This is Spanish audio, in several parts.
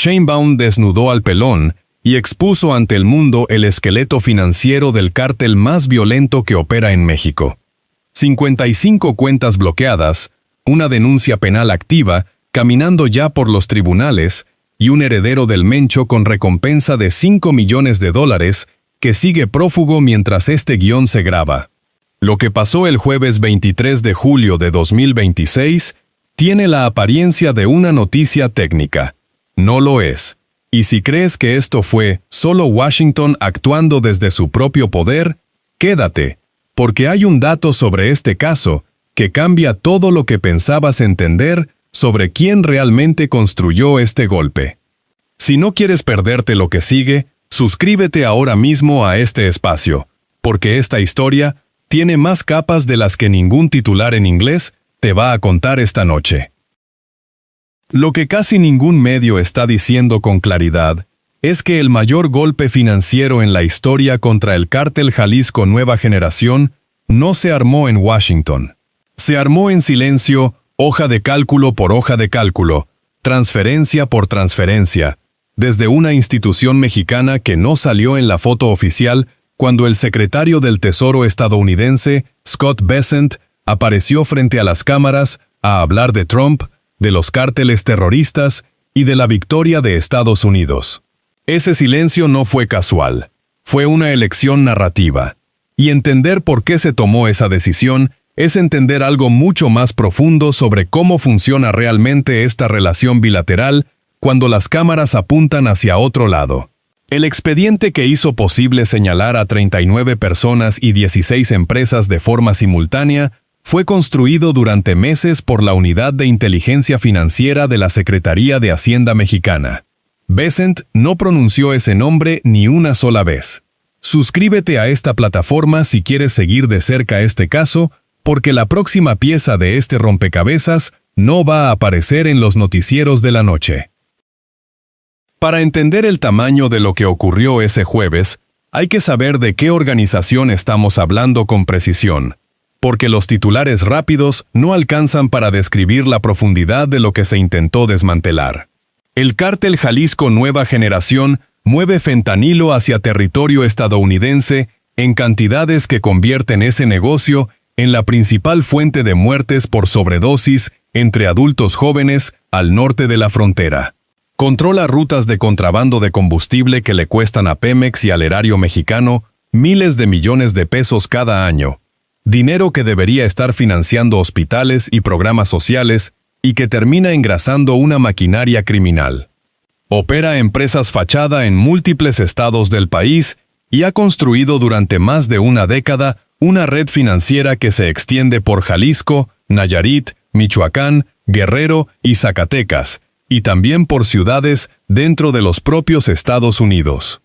Sheinbaum desnudó al pelón y expuso ante el mundo el esqueleto financiero del cártel más violento que opera en México. 55 cuentas bloqueadas, una denuncia penal activa, caminando ya por los tribunales, y un heredero del Mencho con recompensa de $5 millones que sigue prófugo mientras este guión se graba. Lo que pasó el jueves 23 de julio de 2026 tiene la apariencia de una noticia técnica. No lo es. Y si crees que esto fue solo Washington actuando desde su propio poder, quédate, porque hay un dato sobre este caso que cambia todo lo que pensabas entender sobre quién realmente construyó este golpe. Si no quieres perderte lo que sigue, suscríbete ahora mismo a este espacio, porque esta historia tiene más capas de las que ningún titular en inglés te va a contar esta noche. Lo que casi ningún medio está diciendo con claridad es que el mayor golpe financiero en la historia contra el cártel Jalisco Nueva Generación no se armó en Washington. Se armó en silencio, hoja de cálculo por hoja de cálculo, transferencia por transferencia, desde una institución mexicana que no salió en la foto oficial cuando el secretario del Tesoro estadounidense, Scott Bessent, apareció frente a las cámaras a hablar de Trump, de los cárteles terroristas y de la victoria de Estados Unidos. Ese silencio no fue casual, fue una elección narrativa. Y entender por qué se tomó esa decisión es entender algo mucho más profundo sobre cómo funciona realmente esta relación bilateral cuando las cámaras apuntan hacia otro lado. El expediente que hizo posible señalar a 39 personas y 16 empresas de forma simultánea fue construido durante meses por la Unidad de Inteligencia Financiera de la Secretaría de Hacienda Mexicana. Bessent no pronunció ese nombre ni una sola vez. Suscríbete a esta plataforma si quieres seguir de cerca este caso, porque la próxima pieza de este rompecabezas no va a aparecer en los noticieros de la noche. Para entender el tamaño de lo que ocurrió ese jueves, hay que saber de qué organización estamos hablando con precisión, porque los titulares rápidos no alcanzan para describir la profundidad de lo que se intentó desmantelar. El cártel Jalisco Nueva Generación mueve fentanilo hacia territorio estadounidense en cantidades que convierten ese negocio en la principal fuente de muertes por sobredosis entre adultos jóvenes al norte de la frontera. Controla rutas de contrabando de combustible que le cuestan a Pemex y al erario mexicano miles de millones de pesos cada año. Dinero que debería estar financiando hospitales y programas sociales y que termina engrasando una maquinaria criminal. Opera empresas fachada en múltiples estados del país y ha construido durante más de una década una red financiera que se extiende por Jalisco, Nayarit, Michoacán, Guerrero y Zacatecas, y también por ciudades dentro de los propios Estados Unidos.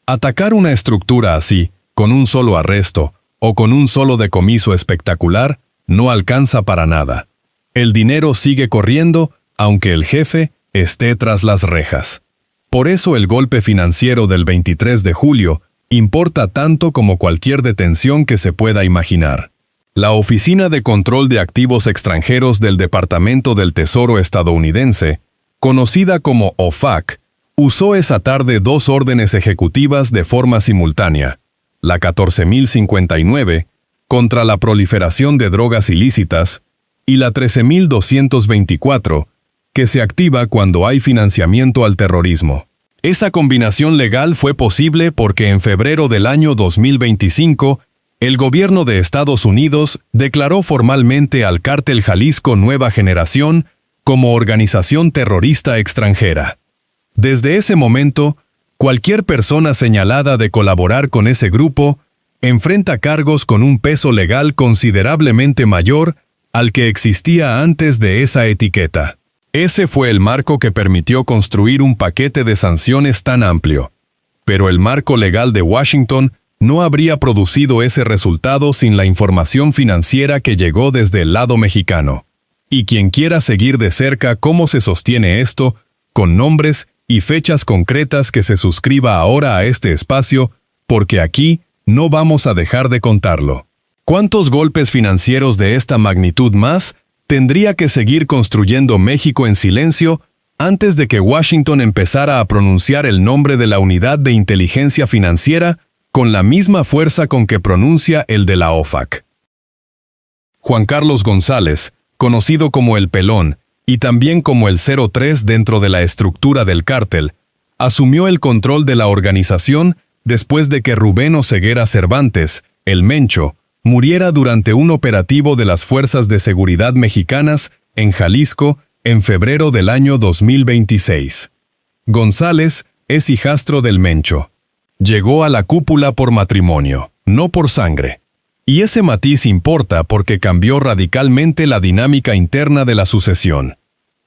Atacar una estructura así, con un solo arresto o con un solo decomiso espectacular, no alcanza para nada. El dinero sigue corriendo, aunque el jefe esté tras las rejas. Por eso el golpe financiero del 23 de julio importa tanto como cualquier detención que se pueda imaginar. La Oficina de Control de Activos Extranjeros del Departamento del Tesoro estadounidense, conocida como OFAC, usó esa tarde dos órdenes ejecutivas de forma simultánea, la 14.059, contra la proliferación de drogas ilícitas, y la 13.224, que se activa cuando hay financiamiento al terrorismo. Esa combinación legal fue posible porque en febrero del año 2025, el gobierno de Estados Unidos declaró formalmente al cártel Jalisco Nueva Generación como organización terrorista extranjera. Desde ese momento, cualquier persona señalada de colaborar con ese grupo enfrenta cargos con un peso legal considerablemente mayor al que existía antes de esa etiqueta. Ese fue el marco que permitió construir un paquete de sanciones tan amplio. Pero el marco legal de Washington no habría producido ese resultado sin la información financiera que llegó desde el lado mexicano. Y quien quiera seguir de cerca cómo se sostiene esto, con nombres y fechas concretas, que se suscriba ahora a este espacio, porque aquí no vamos a dejar de contarlo. ¿Cuántos golpes financieros de esta magnitud más tendría que seguir construyendo México en silencio antes de que Washington empezara a pronunciar el nombre de la Unidad de Inteligencia Financiera con la misma fuerza con que pronuncia el de la OFAC. Juan Carlos González, conocido como el Pelón, y también como el 03 dentro de la estructura del cártel, asumió el control de la organización después de que Rubén Oseguera Cervantes, el Mencho, muriera durante un operativo de las Fuerzas de Seguridad Mexicanas en Jalisco en febrero del año 2026. González es hijastro del Mencho. Llegó a la cúpula por matrimonio, no por sangre. Y ese matiz importa porque cambió radicalmente la dinámica interna de la sucesión.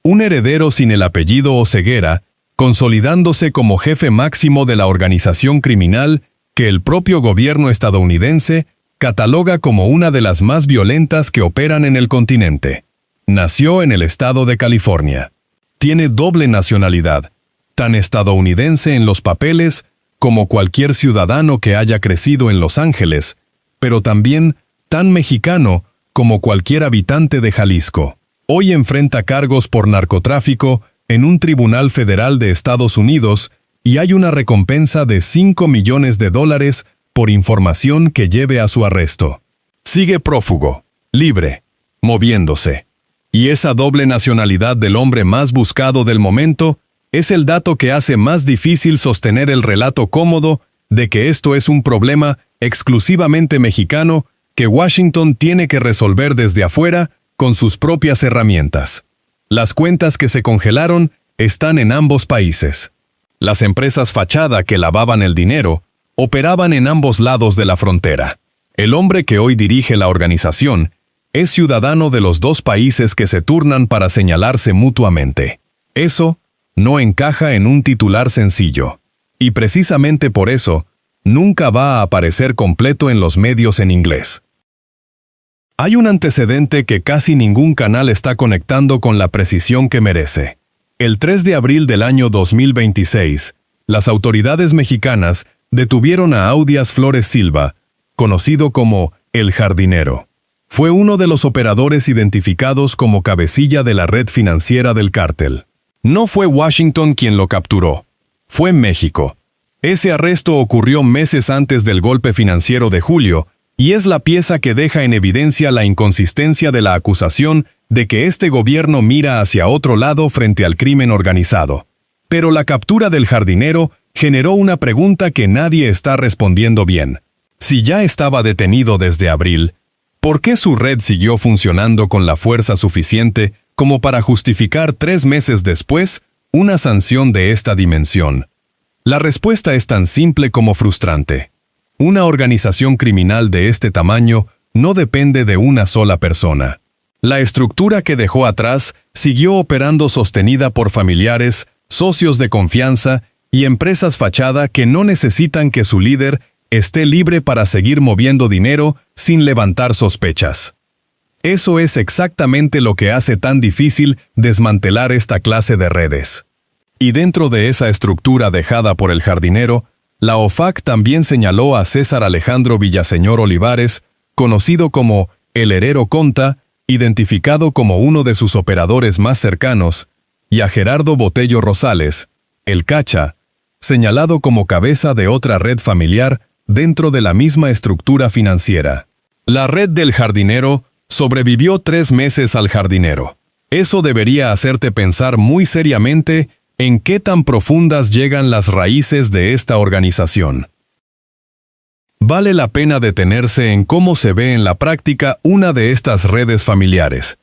Un heredero sin el apellido Oseguera, consolidándose como jefe máximo de la organización criminal que el propio gobierno estadounidense cataloga como una de las más violentas que operan en el continente. Nació en el estado de California. Tiene doble nacionalidad, tan estadounidense en los papeles como cualquier ciudadano que haya crecido en Los Ángeles, pero también tan mexicano como cualquier habitante de Jalisco. Hoy enfrenta cargos por narcotráfico en un tribunal federal de Estados Unidos y hay una recompensa de $5 millones por información que lleve a su arresto. Sigue prófugo, libre, moviéndose. Y esa doble nacionalidad del hombre más buscado del momento es el dato que hace más difícil sostener el relato cómodo de que esto es un problema exclusivamente mexicano que Washington tiene que resolver desde afuera con sus propias herramientas. Las cuentas que se congelaron están en ambos países. Las empresas fachada que lavaban el dinero operaban en ambos lados de la frontera. El hombre que hoy dirige la organización es ciudadano de los dos países que se turnan para señalarse mutuamente. Eso no encaja en un titular sencillo. Y precisamente por eso, nunca va a aparecer completo en los medios en inglés. Hay un antecedente que casi ningún canal está conectando con la precisión que merece. El 3 de abril del año 2026, las autoridades mexicanas detuvieron a Audias Flores Silva, conocido como El Jardinero. Fue uno de los operadores identificados como cabecilla de la red financiera del cártel. No fue Washington quien lo capturó, fue México. Ese arresto ocurrió meses antes del golpe financiero de julio, y es la pieza que deja en evidencia la inconsistencia de la acusación de que este gobierno mira hacia otro lado frente al crimen organizado. Pero la captura del Jardinero generó una pregunta que nadie está respondiendo bien. Si ya estaba detenido desde abril, ¿por qué su red siguió funcionando con la fuerza suficiente como para justificar 3 meses después una sanción de esta dimensión? La respuesta es tan simple como frustrante. Una organización criminal de este tamaño no depende de una sola persona. La estructura que dejó atrás siguió operando sostenida por familiares, socios de confianza y empresas fachada que no necesitan que su líder esté libre para seguir moviendo dinero sin levantar sospechas. Eso es exactamente lo que hace tan difícil desmantelar esta clase de redes. Y dentro de esa estructura dejada por el Jardinero, la OFAC también señaló a César Alejandro Villaseñor Olivares, conocido como el Herero Conta, identificado como uno de sus operadores más cercanos, y a Gerardo Botello Rosales, el Cacha, señalado como cabeza de otra red familiar dentro de la misma estructura financiera. La red del Jardinero sobrevivió 3 meses al Jardinero. Eso debería hacerte pensar muy seriamente en qué tan profundas llegan las raíces de esta organización. Vale la pena detenerse en cómo se ve en la práctica una de estas redes familiares,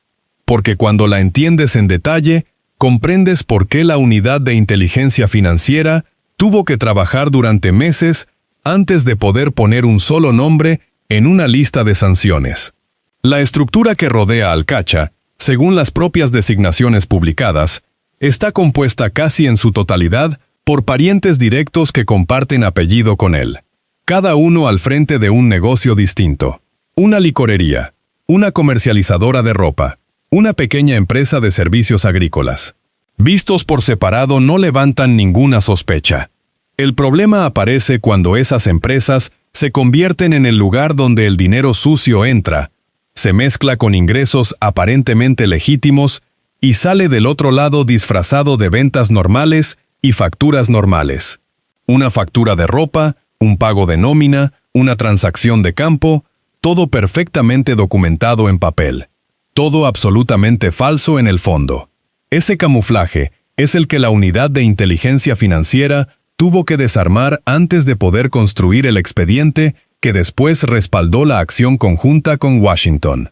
porque cuando la entiendes en detalle, comprendes por qué la unidad de inteligencia financiera tuvo que trabajar durante meses antes de poder poner un solo nombre en una lista de sanciones. La estructura que rodea al Cacha, según las propias designaciones publicadas, está compuesta casi en su totalidad por parientes directos que comparten apellido con él, cada uno al frente de un negocio distinto. Una licorería, una comercializadora de ropa, una pequeña empresa de servicios agrícolas. Vistos por separado no levantan ninguna sospecha. El problema aparece cuando esas empresas se convierten en el lugar donde el dinero sucio entra, se mezcla con ingresos aparentemente legítimos y sale del otro lado disfrazado de ventas normales y facturas normales. Una factura de ropa, un pago de nómina, una transacción de campo, todo perfectamente documentado en papel. Todo absolutamente falso en el fondo. Ese camuflaje es el que la unidad de inteligencia financiera tuvo que desarmar antes de poder construir el expediente que después respaldó la acción conjunta con Washington.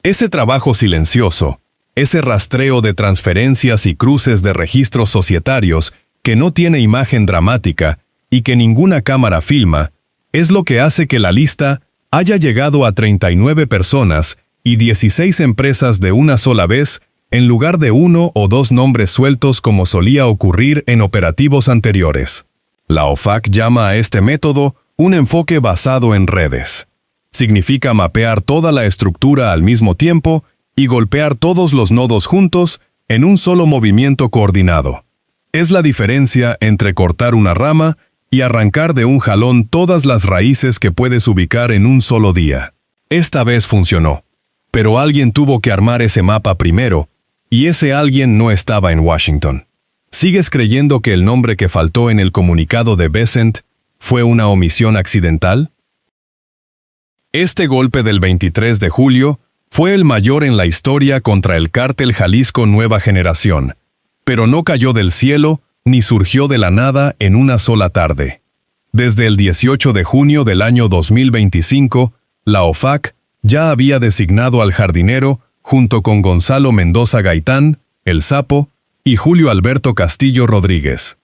Ese trabajo silencioso, ese rastreo de transferencias y cruces de registros societarios que no tiene imagen dramática y que ninguna cámara filma, es lo que hace que la lista haya llegado a 39 personas y 16 empresas de una sola vez, en lugar de 1 o 2 nombres sueltos como solía ocurrir en operativos anteriores. La OFAC llama a este método un enfoque basado en redes. Significa mapear toda la estructura al mismo tiempo y golpear todos los nodos juntos en un solo movimiento coordinado. Es la diferencia entre cortar una rama y arrancar de un jalón todas las raíces que puedes ubicar en un solo día. Esta vez funcionó, pero alguien tuvo que armar ese mapa primero, y ese alguien no estaba en Washington. ¿Sigues creyendo que el nombre que faltó en el comunicado de Bessent fue una omisión accidental? Este golpe del 23 de julio fue el mayor en la historia contra el cártel Jalisco Nueva Generación, pero no cayó del cielo ni surgió de la nada en una sola tarde. Desde el 18 de junio del año 2025, la OFAC ya había designado al jardinero junto con Gonzalo Mendoza Gaitán, el Sapo, y Julio Alberto Castillo Rodríguez.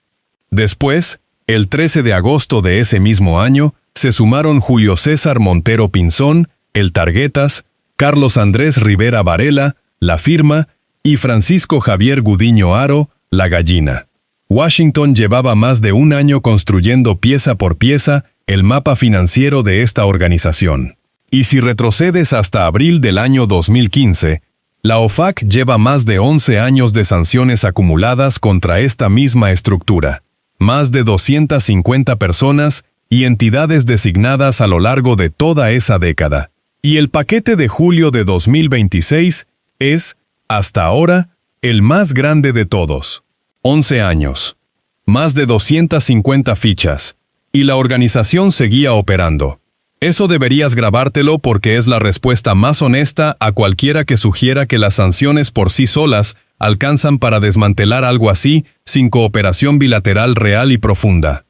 Después, el 13 de agosto de ese mismo año, se sumaron Julio César Montero Pinzón, el Targuetas, Carlos Andrés Rivera Varela, la Firma, y Francisco Javier Gudiño Haro, la Gallina. Washington llevaba más de un año construyendo pieza por pieza el mapa financiero de esta organización. Y si retrocedes hasta abril del año 2015, la OFAC lleva más de 11 años de sanciones acumuladas contra esta misma estructura. Más de 250 personas y entidades designadas a lo largo de toda esa década. Y el paquete de julio de 2026 es, hasta ahora, el más grande de todos. 11 años. Más de 250 fichas. Y la organización seguía operando. Eso deberías grabártelo porque es la respuesta más honesta a cualquiera que sugiera que las sanciones por sí solas alcanzan para desmantelar algo así sin cooperación bilateral real y profunda.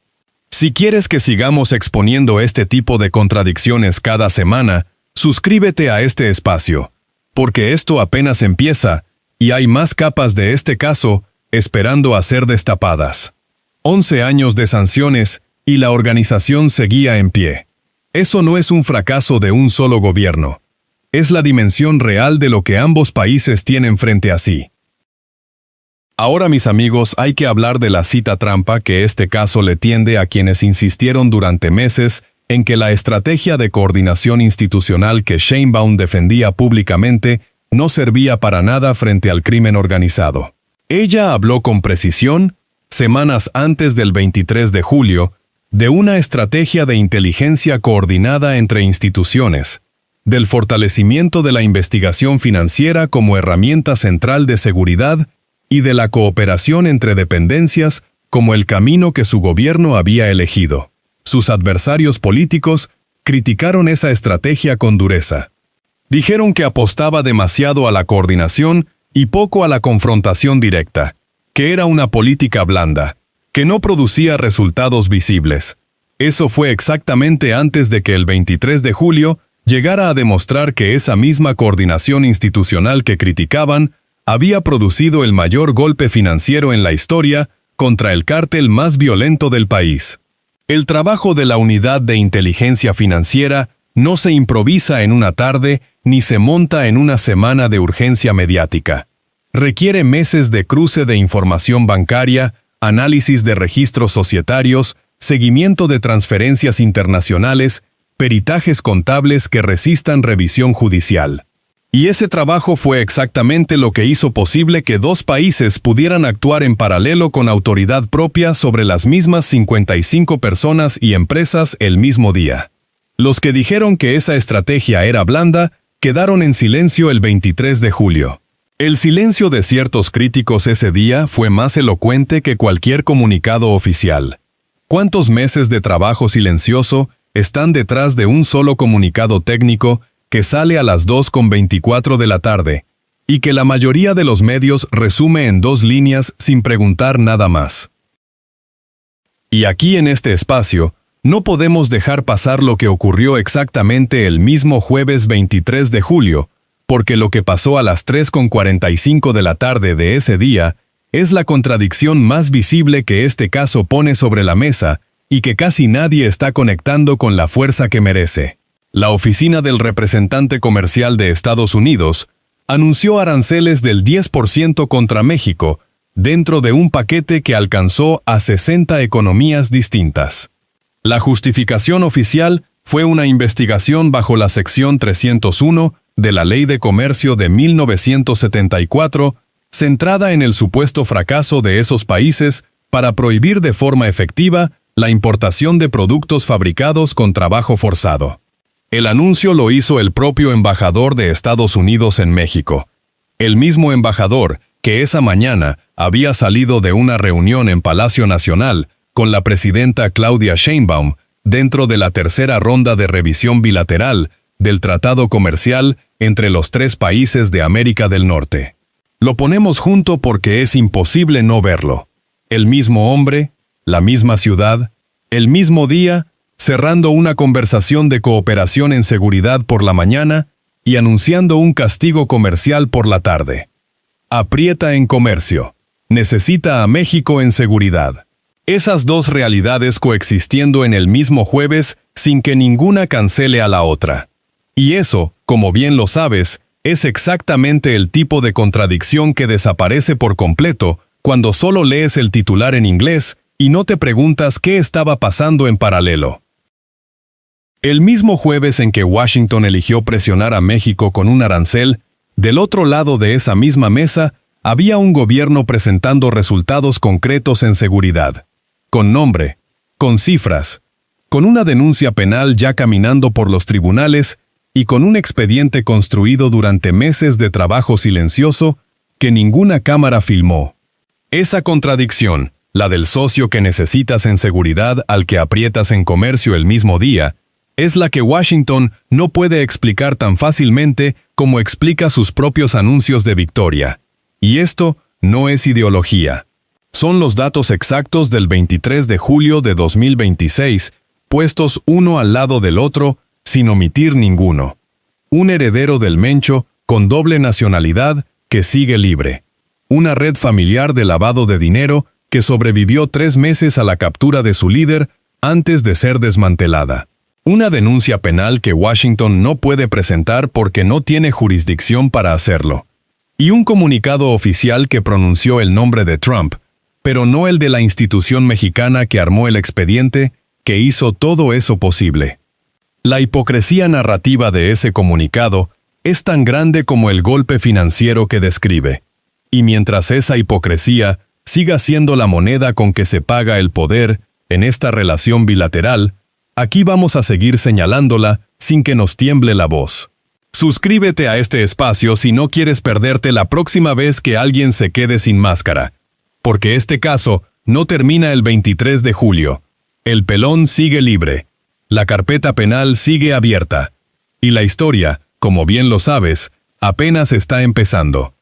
Si quieres que sigamos exponiendo este tipo de contradicciones cada semana, suscríbete a este espacio, porque esto apenas empieza y hay más capas de este caso esperando a ser destapadas. 11 años de sanciones y la organización seguía en pie. Eso no es un fracaso de un solo gobierno. Es la dimensión real de lo que ambos países tienen frente a sí. Ahora, mis amigos, hay que hablar de la cita trampa que este caso le tiende a quienes insistieron durante meses en que la estrategia de coordinación institucional que Sheinbaum defendía públicamente no servía para nada frente al crimen organizado. Ella habló con precisión, semanas antes del 23 de julio, de una estrategia de inteligencia coordinada entre instituciones, del fortalecimiento de la investigación financiera como herramienta central de seguridad y de la cooperación entre dependencias como el camino que su gobierno había elegido. Sus adversarios políticos criticaron esa estrategia con dureza. Dijeron que apostaba demasiado a la coordinación y poco a la confrontación directa, que era una política blanda, que no producía resultados visibles. Eso fue exactamente antes de que el 23 de julio llegara a demostrar que esa misma coordinación institucional que criticaban había producido el mayor golpe financiero en la historia contra el cártel más violento del país. El trabajo de la Unidad de Inteligencia Financiera no se improvisa en una tarde ni se monta en una semana de urgencia mediática. Requiere meses de cruce de información bancaria, análisis de registros societarios, seguimiento de transferencias internacionales, peritajes contables que resistan revisión judicial. Y ese trabajo fue exactamente lo que hizo posible que dos países pudieran actuar en paralelo con autoridad propia sobre las mismas 55 personas y empresas el mismo día. Los que dijeron que esa estrategia era blanda, quedaron en silencio el 23 de julio. El silencio de ciertos críticos ese día fue más elocuente que cualquier comunicado oficial. ¿Cuántos meses de trabajo silencioso están detrás de un solo comunicado técnico que sale a las 2:24 de la tarde y que la mayoría de los medios resume en 2 líneas sin preguntar nada más? Y aquí en este espacio, no podemos dejar pasar lo que ocurrió exactamente el mismo jueves 23 de julio, porque lo que pasó a las 3:45 de la tarde de ese día es la contradicción más visible que este caso pone sobre la mesa y que casi nadie está conectando con la fuerza que merece. La Oficina del Representante Comercial de Estados Unidos anunció aranceles del 10% contra México dentro de un paquete que alcanzó a 60 economías distintas. La justificación oficial fue una investigación bajo la sección 301 de la Ley de Comercio de 1974, centrada en el supuesto fracaso de esos países para prohibir de forma efectiva la importación de productos fabricados con trabajo forzado. El anuncio lo hizo el propio embajador de Estados Unidos en México, el mismo embajador que esa mañana había salido de una reunión en Palacio Nacional con la presidenta Claudia Sheinbaum dentro de la tercera ronda de revisión bilateral del tratado comercial entre los 3 países de América del Norte. Lo ponemos junto porque es imposible no verlo. El mismo hombre, la misma ciudad, el mismo día, cerrando una conversación de cooperación en seguridad por la mañana y anunciando un castigo comercial por la tarde. Aprieta en comercio. Necesita a México en seguridad. Esas 2 realidades coexistiendo en el mismo jueves sin que ninguna cancele a la otra. Y eso, como bien lo sabes, es exactamente el tipo de contradicción que desaparece por completo cuando solo lees el titular en inglés y no te preguntas qué estaba pasando en paralelo. El mismo jueves en que Washington eligió presionar a México con un arancel, del otro lado de esa misma mesa había un gobierno presentando resultados concretos en seguridad, con nombre, con cifras, con una denuncia penal ya caminando por los tribunales y con un expediente construido durante meses de trabajo silencioso que ninguna cámara filmó. Esa contradicción, la del socio que necesitas en seguridad al que aprietas en comercio el mismo día, es la que Washington no puede explicar tan fácilmente como explica sus propios anuncios de victoria. Y esto no es ideología. Son los datos exactos del 23 de julio de 2026, puestos uno al lado del otro, sin omitir ninguno. Un heredero del Mencho, con doble nacionalidad, que sigue libre. Una red familiar de lavado de dinero que sobrevivió 3 meses a la captura de su líder antes de ser desmantelada. Una denuncia penal que Washington no puede presentar porque no tiene jurisdicción para hacerlo. Y un comunicado oficial que pronunció el nombre de Trump, pero no el de la institución mexicana que armó el expediente, que hizo todo eso posible. La hipocresía narrativa de ese comunicado es tan grande como el golpe financiero que describe. Y mientras esa hipocresía siga siendo la moneda con que se paga el poder en esta relación bilateral, aquí vamos a seguir señalándola sin que nos tiemble la voz. Suscríbete a este espacio si no quieres perderte la próxima vez que alguien se quede sin máscara. Porque este caso no termina el 23 de julio. El pelón sigue libre. La carpeta penal sigue abierta. Y la historia, como bien lo sabes, apenas está empezando.